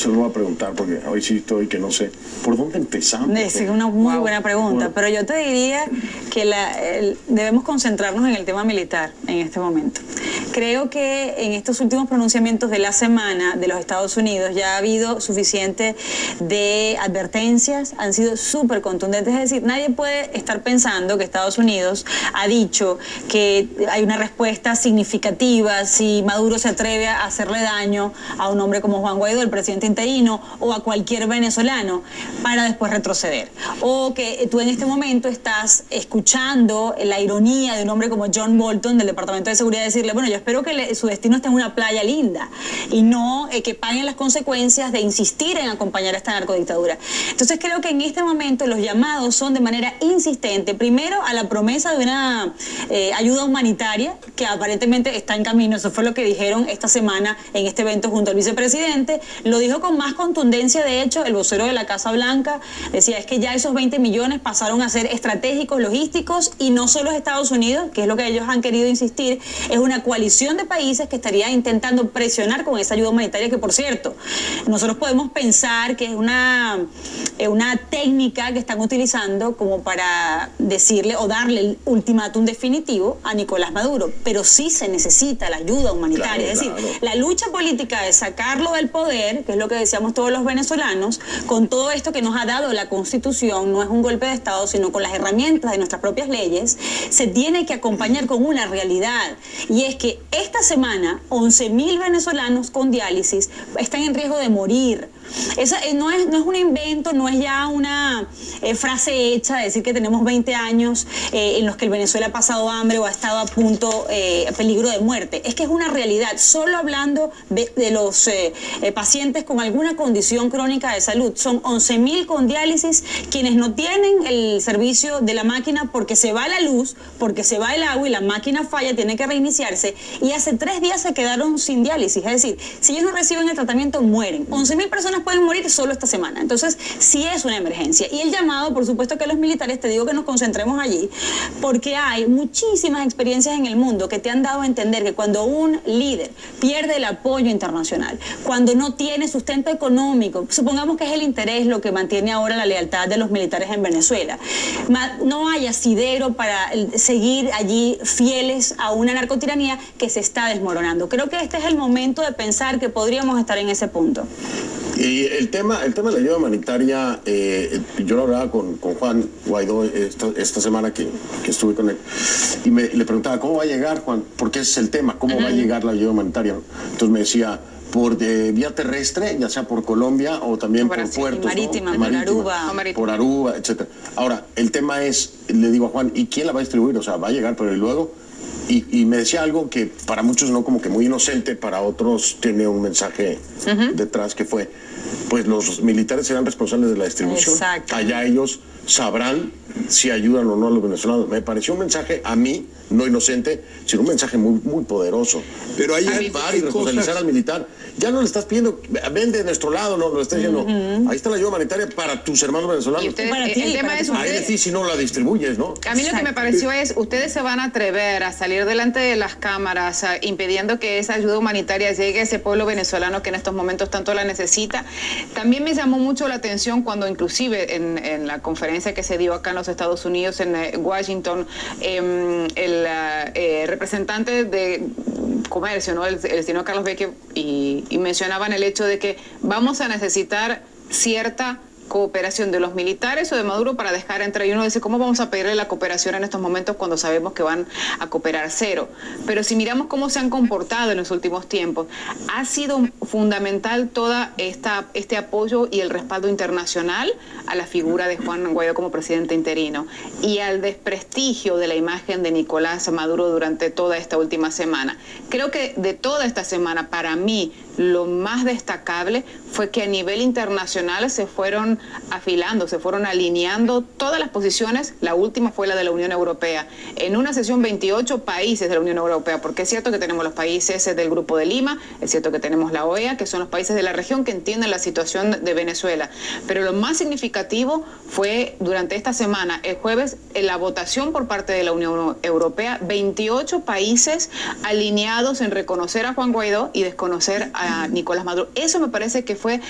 se lo voy a preguntar porque hoy sí estoy que no sé. ¿Por dónde empezamos? Es una muy buena pregunta, pero yo te diría que debemos concentrarnos en el tema militar en este momento. Creo que en estos últimos pronunciamientos de la semana de los Estados Unidos ya ha habido suficiente de advertencias, han sido súper contundentes. Es decir, nadie puede estar pensando que Estados Unidos ha dicho que hay una respuesta significativa si Maduro se atreve a hacerle daño a un hombre como Juan Guaidó, el presidente interino, o a cualquier venezolano, para después retroceder. O que tú en este momento estás escuchando la ironía de un hombre como John Bolton del Departamento de Seguridad decirle, bueno, yo espero que su destino esté en una playa linda y no que paguen las consecuencias de insistir en acompañar a esta narcodictadura. Entonces creo que en este momento los llamados son de manera insistente, primero a la promesa de una ayuda humanitaria que aparentemente está en camino. Eso fue lo que dijeron esta semana en este evento junto al vicepresidente. Lo dijo con más contundencia, de hecho, el vocero de la Casa Blanca decía, es que ya esos 20 millones pasaron a ser estratégicos, logísticos, y no solo Estados Unidos, que es lo que ellos han querido insistir, es una coalición de países que estaría intentando presionar con esa ayuda humanitaria, que por cierto, nosotros podemos pensar que es una técnica que están utilizando como para decirle o darle el ultimátum definitivo a Nicolás Maduro, pero sí se necesita la ayuda humanitaria. Claro, es decir, claro, la lucha política de sacarlo del poder, que es lo que decíamos todos los venezolanos, con todo esto que nos ha dado la Constitución, no es un golpe de Estado, sino con las herramientas de nuestras propias leyes, se tiene que acompañar con una realidad, y es que esta semana 11.000 venezolanos con diálisis están en riesgo de morir. Esa no es un invento, no es ya una frase hecha de decir que tenemos 20 años en los que el Venezuela ha pasado hambre o ha estado a punto, peligro de muerte. Es que es una realidad. Solo hablando de los pacientes con alguna condición crónica de salud, son 11.000 con diálisis quienes no tienen el servicio de la máquina porque se va la luz, porque se va el agua y la máquina falla, tiene que reiniciarse, y hace 3 días se quedaron sin diálisis. Es decir, si ellos no reciben el tratamiento, mueren. 11.000 personas pueden morir solo esta semana. Entonces, sí es una emergencia. Y el llamado, por supuesto, que los militares, te digo que nos concentremos allí, porque hay muchísimas experiencias en el mundo que te han dado a entender que cuando un líder pierde el apoyo internacional, cuando no tiene sustento económico, supongamos que es el interés lo que mantiene ahora la lealtad de los militares en Venezuela, no hay asidero para seguir allí fieles a una narcotiranía que se está desmoronando. Creo que este es el momento de pensar que podríamos estar en ese punto. Y el tema de la ayuda humanitaria, yo lo hablaba con Juan Guaidó esta semana que estuve con él, y le preguntaba, ¿cómo va a llegar, Juan? Porque ese es el tema, ¿cómo va a llegar la ayuda humanitaria? Entonces me decía, por vía terrestre, ya sea por Colombia o también por puertos, marítima, ¿no? por Aruba. Por Aruba, etc. Ahora, el tema es, le digo a Juan, ¿y quién la va a distribuir? O sea, va a llegar, pero ¿y luego? Y me decía algo que para muchos no como que muy inocente, para otros tiene un mensaje detrás, que fue, pues los militares serán responsables de la distribución. Exacto. Allá ellos sabrán si ayudan o no a los venezolanos. Me pareció un mensaje a mí, no inocente, sino un mensaje muy, muy poderoso. Pero hay ayudar y responsabilizar al militar. Ya no le estás pidiendo, ven de nuestro lado, no, lo estás diciendo, ahí está la ayuda humanitaria para tus hermanos venezolanos. Y ustedes, para ti, el tema es ahí de ti si no la distribuyes, ¿no? A mí lo que me pareció es, ustedes se van a atrever a salir delante de las cámaras impidiendo que esa ayuda humanitaria llegue a ese pueblo venezolano que en estos momentos tanto la necesita. También me llamó mucho la atención cuando inclusive en la conferencia que se dio acá en los Estados Unidos, en Washington, el representante de comercio, ¿no? el señor Carlos Vecchio, y mencionaban el hecho de que vamos a necesitar cierta cooperación de los militares o de Maduro para dejar entrar. Y uno dice, ¿cómo vamos a pedirle la cooperación en estos momentos cuando sabemos que van a cooperar cero? Pero si miramos cómo se han comportado en los últimos tiempos, ha sido fundamental toda este apoyo y el respaldo internacional a la figura de Juan Guaidó como presidente interino y al desprestigio de la imagen de Nicolás Maduro durante toda esta última semana. Creo que de toda esta semana, para mí, lo más destacable fue que a nivel internacional se fueron afilando, se fueron alineando todas las posiciones. La última fue la de la Unión Europea. En una sesión 28 países de la Unión Europea, porque es cierto que tenemos los países del Grupo de Lima, es cierto que tenemos la OEA, que son los países de la región que entienden la situación de Venezuela. Pero lo más significativo fue durante esta semana, el jueves, la votación por parte de la Unión Europea, 28 países alineados en reconocer a Juan Guaidó y desconocer a a Nicolás Maduro. Eso me parece que fue,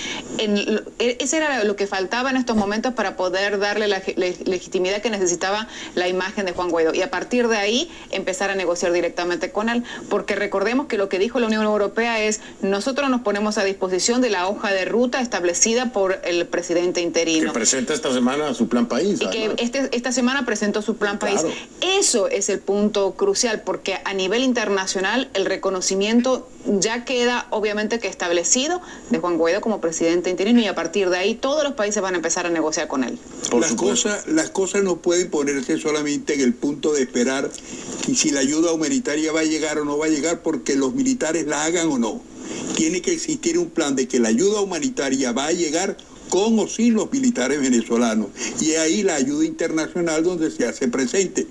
ese era lo que faltaba en estos momentos para poder darle la legitimidad que necesitaba la imagen de Juan Guaidó. Y a partir de ahí empezar a negociar directamente con él, porque recordemos que lo que dijo la Unión Europea es: nosotros nos ponemos a disposición de la hoja de ruta establecida por el presidente interino. Que presenta esta semana su plan país. Y que esta semana presentó su plan país. Claro. Eso es el punto crucial, porque a nivel internacional el reconocimiento ya queda obviamente que establecido de Juan Guaidó como presidente interino, y a partir de ahí todos los países van a empezar a negociar con él. Las cosas no pueden ponerse solamente en el punto de esperar y si la ayuda humanitaria va a llegar o no va a llegar porque los militares la hagan o no. Tiene que existir un plan de que la ayuda humanitaria va a llegar con o sin los militares venezolanos. Y ahí la ayuda internacional donde se hace presente.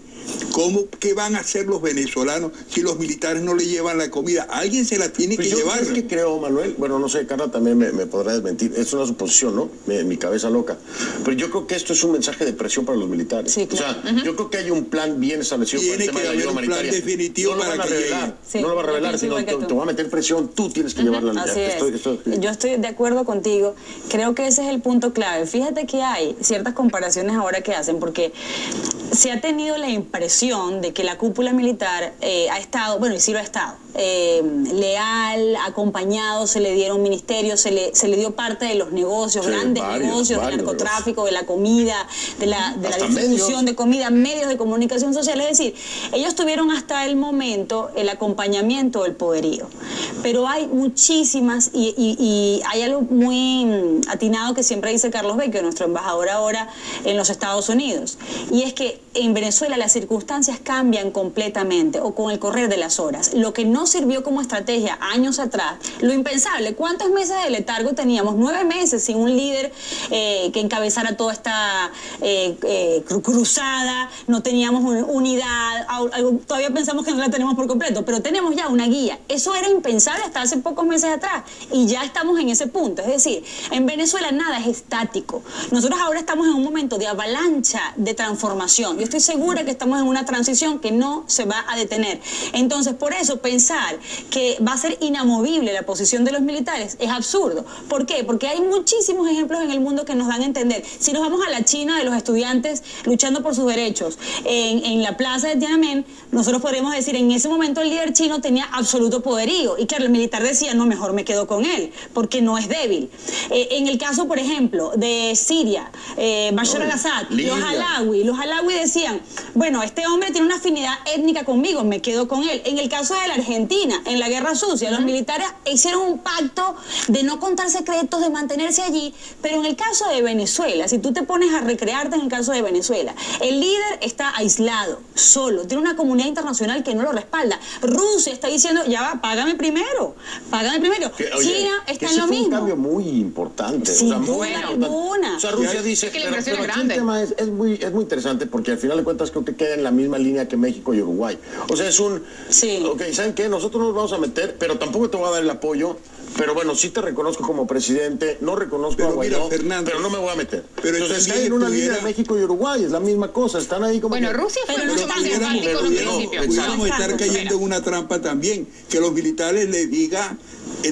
¿Qué van a hacer los venezolanos si los militares no le llevan la comida? Alguien se la tiene que llevar. Yo es que creo, Manuel, bueno, no sé, Carla también me podrá desmentir, es una suposición, ¿no? Mi cabeza loca. Pero yo creo que esto es un mensaje de presión para los militares. Sí, claro. O sea, yo creo que hay un plan bien establecido para el tema de la ayuda humanitaria. Tiene que haber un plan definitivo para que llegue. Sí, no lo va a revelar, sino te va a meter presión, tú tienes que llevarla. Así es. Yo estoy de acuerdo contigo. Creo que ese es el punto clave. Fíjate que hay ciertas comparaciones ahora que hacen, porque se ha tenido la impresión de que la cúpula militar ha estado, bueno, y sí lo ha estado, leal, acompañado, se le dieron ministerios, se le dio parte de los negocios, sí, grandes negocios, del narcotráfico, de la comida, de la distribución de comida, medios de comunicación social. Es decir, ellos tuvieron hasta el momento el acompañamiento del poderío. Pero hay muchísimas, y hay algo muy atinado que siempre dice Carlos Vecchio, nuestro embajador ahora en los Estados Unidos, y es que en Venezuela las circunstancias cambian completamente o con el correr de las horas. Lo que no sirvió como estrategia años atrás, lo impensable. ¿Cuántos meses de letargo teníamos? 9 meses sin un líder que encabezara toda esta cruzada, no teníamos unidad, todavía pensamos que no la tenemos por completo, pero tenemos ya una guía. Eso era impensable hasta hace pocos meses atrás y ya estamos en ese punto. Es decir, en Venezuela nada es estático. Nosotros ahora estamos en un momento de avalancha de transformación. Yo estoy segura que estamos en una transición que no se va a detener. Entonces, por eso pensar que va a ser inamovible la posición de los militares es absurdo. ¿Por qué? Porque hay muchísimos ejemplos en el mundo que nos dan a entender. Si nos vamos a la China de los estudiantes luchando por sus derechos en la plaza de Tiananmen, nosotros podríamos decir, en ese momento el líder chino tenía absoluto poderío. Y claro, el militar decía, no, mejor me quedo con él, porque no es débil. En el caso, por ejemplo, de Siria, Bashar al-Assad, los alawi decían, bueno, este hombre tiene una afinidad étnica conmigo, me quedo con él. En el caso de la Argentina, en la Guerra Sucia, los militares hicieron un pacto de no contar secretos, de mantenerse allí, pero en el caso de Venezuela, si tú te pones a recrearte en el caso de Venezuela, el líder está aislado, solo, tiene una comunidad internacional que no lo respalda. Rusia está diciendo, ya va, págame primero. China está en lo mismo. Es un cambio muy importante. Sí, o sea, muy importante. O sea, Rusia dice, que la inversión es aquí grande. el tema es muy interesante porque al final de cuentas creo que queda en la misma línea que México y Uruguay. O sea, es un, sí. Ok, ¿saben qué? Nosotros nos vamos a meter, pero tampoco te voy a dar el apoyo. Pero bueno, sí te reconozco como presidente, no reconozco a Guaidó, pero no me voy a meter. Pero entonces está en una línea de México y Uruguay, es la misma cosa, están ahí como... Bueno, Rusia fue mucho más enfático en un principio. Pudiéramos estar cayendo en una trampa también, que los militares les digan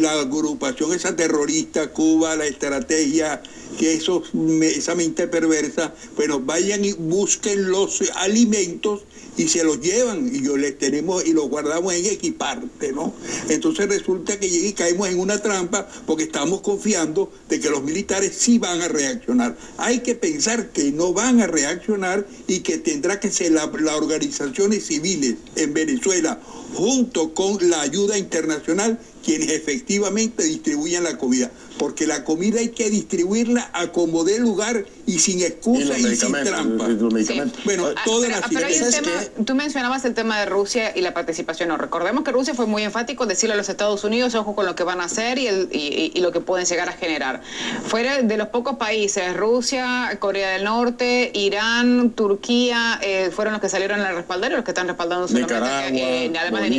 la agrupación esa terrorista, Cuba, la estrategia, que esa mente perversa, bueno, vayan y busquen los alimentos y se los llevan y les tenemos y los guardamos en equiparte, ¿no? Entonces resulta que llega y caemos en una trampa porque estamos confiando de que los militares sí van a reaccionar. Hay que pensar que no van a reaccionar y que tendrá que ser las organizaciones civiles en Venezuela junto con la ayuda internacional quienes efectivamente distribuyan la comida, porque la comida hay que distribuirla a como dé lugar y sin excusa y sin trampa. Sí. Bueno, todas las pero hay un ideas tema, tú mencionabas el tema de Rusia y la participación. No, recordemos que Rusia fue muy enfático en decirle a los Estados Unidos, ojo con lo que van a hacer y lo que pueden llegar a generar. Fuera de los pocos países, Rusia, Corea del Norte, Irán, Turquía, fueron los que salieron a respaldar y los que están respaldando solamente, además de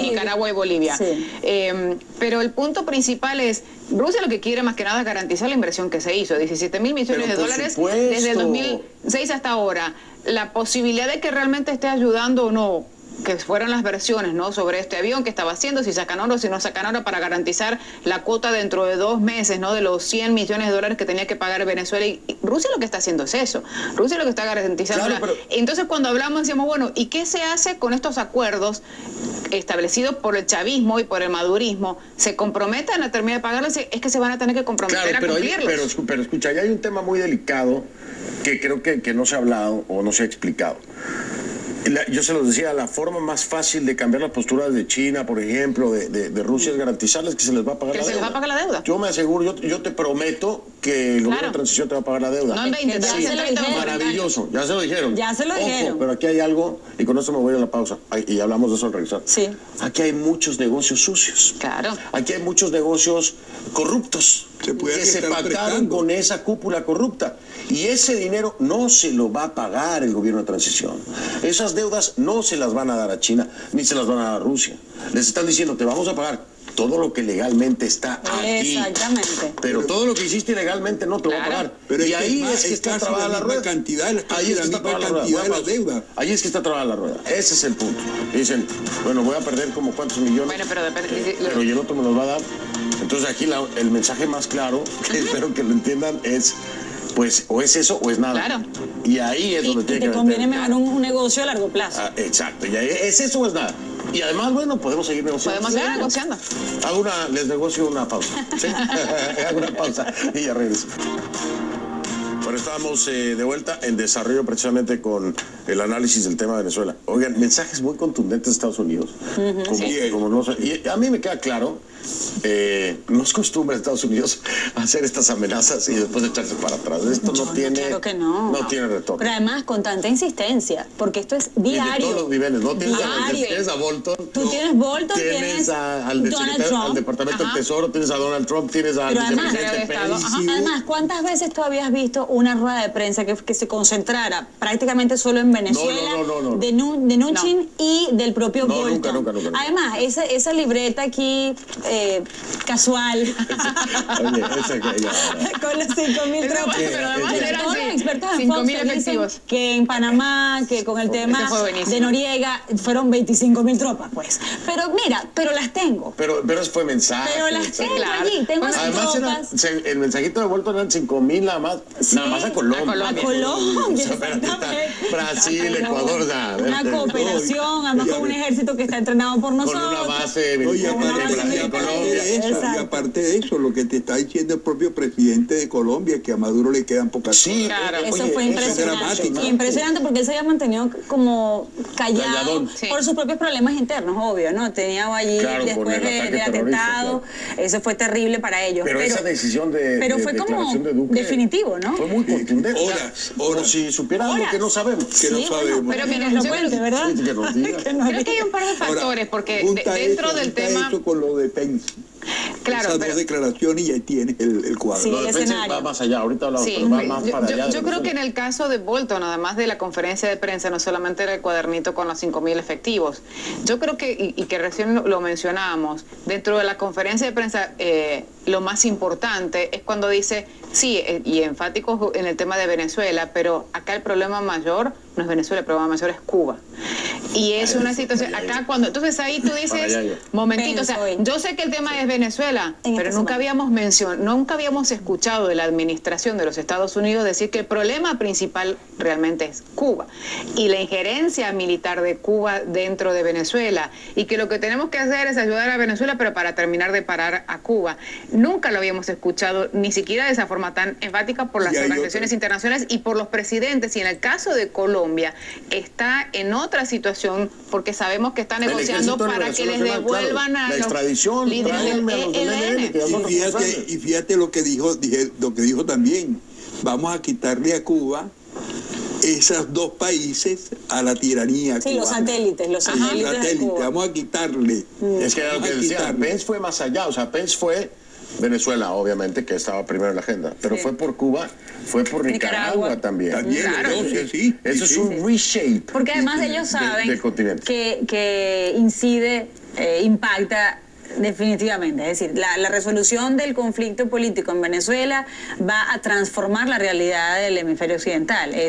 Nicaragua y Bolivia. Sí. Pero el punto principal es, Rusia lo que quiere más que nada es garantizar la inversión que se hizo, 17.000 millones de dólares desde el 2006 hasta ahora. La posibilidad de que realmente esté ayudando o no, que fueron las versiones, ¿no?, sobre este avión, que estaba haciendo, si sacan oro, si no sacan oro, para garantizar la cuota dentro de 2 meses, ¿no?, de los 100 millones de dólares que tenía que pagar Venezuela. Y Rusia lo que está haciendo es eso. Rusia lo que está garantizando. Claro, pero... Entonces, cuando hablamos, decíamos, bueno, ¿y qué se hace con estos acuerdos establecidos por el chavismo y por el madurismo? ¿Se comprometen a terminar de pagarlos? Es que se van a tener que comprometer a cumplirlos. Pero escucha, ahí hay un tema muy delicado que creo que no se ha hablado o no se ha explicado. Yo se los decía, la forma más fácil de cambiar las posturas de China, por ejemplo, de Rusia, es garantizarles que se les va a pagar la deuda. Que se les va a pagar la deuda. Yo me aseguro, yo te prometo que el gobierno de transición te va a pagar la deuda. No en 20, ya se lo dijeron. Maravilloso, ya se lo dijeron. Ya se lo Ojo, dijeron. pero aquí hay algo, y con esto me voy a la pausa, y hablamos de eso al regresar. Sí. Aquí hay muchos negocios sucios. Claro. Aquí hay muchos negocios corruptos que se pactaron con esa cúpula corrupta. Y ese dinero no se lo va a pagar el gobierno de transición. Esas deudas no se las van a dar a China, ni se las van a dar a Rusia. Les están diciendo, te vamos a pagar todo lo que legalmente está aquí. Exactamente. Pero todo lo que hiciste ilegalmente no te va a pagar. Pero y ahí es que está trabada la rueda. Ahí es que está trabada la rueda. Ahí es que está trabada la rueda. Ese es el punto. Dicen, bueno, voy a perder como cuántos millones. Bueno, pero depende. Pero y el otro me los va a dar. Entonces aquí el mensaje más claro, que espero que lo entiendan, es, pues, o es eso o es nada. Claro. Y ahí es donde tiene que te conviene meter. mejor un negocio a largo plazo. Exacto. Y ahí es eso o es nada. Y además, bueno, podemos seguir negociando. Podemos seguir negociando. Les negocio una pausa. ¿Sí? Hago una pausa y ya regreso. Bueno, estamos de vuelta en desarrollo precisamente con el análisis del tema de Venezuela. Oigan, mensajes muy contundentes de Estados Unidos. Como no, y a mí me queda claro, no es costumbre de Estados Unidos hacer estas amenazas y después echarse para atrás. Esto no tiene... Claro que no. No tiene retorno. Pero además con tanta insistencia, porque esto es diario. Y de todos los niveles, ¿no? Diario. Tienes a Bolton. Tú tienes Bolton, tienes al Departamento del Tesoro, tienes a Donald Trump, tienes al vicepresidente Pérez. Además, ¿cuántas veces tú habías visto una rueda de prensa que se concentrara prácticamente solo en Venezuela, de Nuchin y del propio Bolton? Nunca. Además, esa libreta aquí casual, Oye, con los 5.000 tropas. Pero además eran todos los expertos en Fox 5.000 efectivos. Que en Panamá, que con el tema de Noriega, fueron 25.000 tropas, pues. Pero mira, las tengo. Pero eso fue mensaje. Pero las tengo allí, tengo las además tropas. el mensajito de Bolton eran 5.000 nada más. Sí, nada más a Colombia. A Colombia, exactamente. Brasil, Pero Ecuador, una cooperación, además con un ejército que está entrenado por nosotros. Con una base militar en Colombia. Y aparte de eso, lo que te está diciendo el propio presidente de Colombia, que a Maduro le quedan pocas cosas. Claro. Eso fue impresionante. ¿no? Impresionante porque él se había mantenido como callado por sus propios problemas internos, obvio, ¿no? Tenía allí después del atentado, eso fue terrible para ellos. Pero esa decisión pero fue como definitivo, ¿no? Fue muy contundente. Horas. Si supieran algo que no sabemos. Pero mira, yo creo que hay un par de factores, porque dentro del tema... Eso con lo de Pence. Claro, esas dos declaraciones y ahí tienes el cuadro. Sí, Lo de Pence va más allá, ahorita hablamos, pero va más para allá. Yo creo que en el caso de Bolton, además de la conferencia de prensa, no solamente era el cuadernito con los 5.000 efectivos. Yo creo que, y que recién lo mencionábamos, dentro de la conferencia de prensa, lo más importante es cuando dice, sí, y enfático en el tema de Venezuela, pero acá el problema mayor no es Venezuela, el problema mayor es Cuba. Y es una situación, acá cuando, entonces ahí tú dices, momentito, o sea, yo sé que el tema es Venezuela, pero nunca habíamos escuchado de la administración de los Estados Unidos decir que el problema principal realmente es Cuba y la injerencia militar de Cuba dentro de Venezuela, y que lo que tenemos que hacer es ayudar a Venezuela, pero para terminar de parar a Cuba. Nunca lo habíamos escuchado, ni siquiera de esa forma tan enfática, por las organizaciones internacionales y por los presidentes. Y en el caso de Colombia está en otra situación, porque sabemos que está negociando para que les devuelvan a la extradición, los líderes del ELN. Y fíjate lo que dijo también, vamos a quitarle a Cuba esos dos países a la tiranía cubana. Los satélites de Cuba. Vamos a quitarle. Es que era lo que decía, Pence fue más allá, o sea, Pence fue Venezuela, obviamente, que estaba primero en la agenda, pero fue por Cuba, fue por Nicaragua también. Claro. Eso es un reshape. Porque además ellos saben que incide, impacta definitivamente. Es decir, la resolución del conflicto político en Venezuela va a transformar la realidad del hemisferio occidental.